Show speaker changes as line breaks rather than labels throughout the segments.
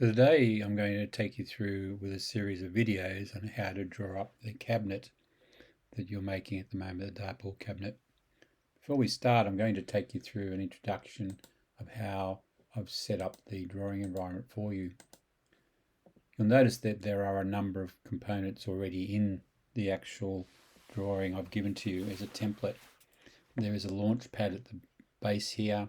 So today I'm going to take you through with a series of videos on how to draw up the cabinet that you're making at the moment, the dartboard cabinet. Before we start, I'm going to take you through an introduction of how I've set up the drawing environment for you. You'll notice that there are a number of components already in the actual drawing I've given to you as a template. There is a launch pad at the base here.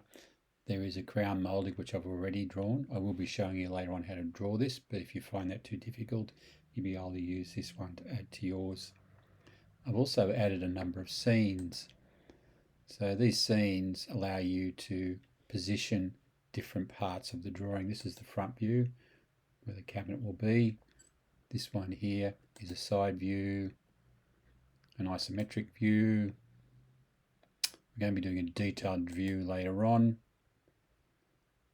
There is a crown moulding which I've already drawn. I will be showing you later on how to draw this, but if you find that too difficult, you'll be able to use this one to add to yours. I've also added a number of scenes. So these scenes allow you to position different parts of the drawing. This is the front view where the cabinet will be. This one here is a side view, an isometric view. We're going to be doing a detailed view later on.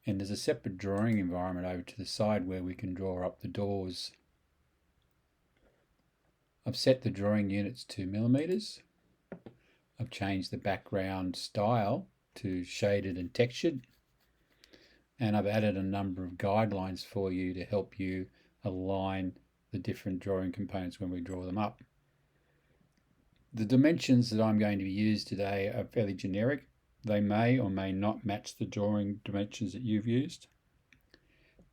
And there's a separate drawing environment over to the side where we can draw up the doors. I've set the drawing units to millimeters. I've changed the background style to shaded and textured. And I've added a number of guidelines for you to help you align the different drawing components when we draw them up. The dimensions that I'm going to use today are fairly generic. They may or may not match the drawing dimensions that you've used.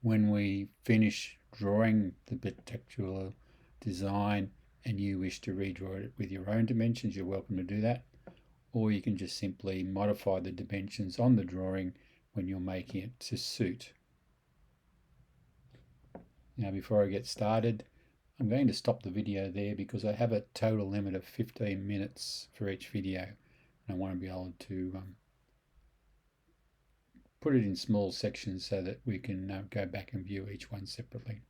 When we finish drawing the particular design and you wish to redraw it with your own dimensions, you're welcome to do that. Or you can just simply modify the dimensions on the drawing when you're making it to suit. Now, before I get started, I'm going to stop the video there because I have a total limit of 15 minutes for each video. And I want to be able to put it in small sections so that we can go back and view each one separately.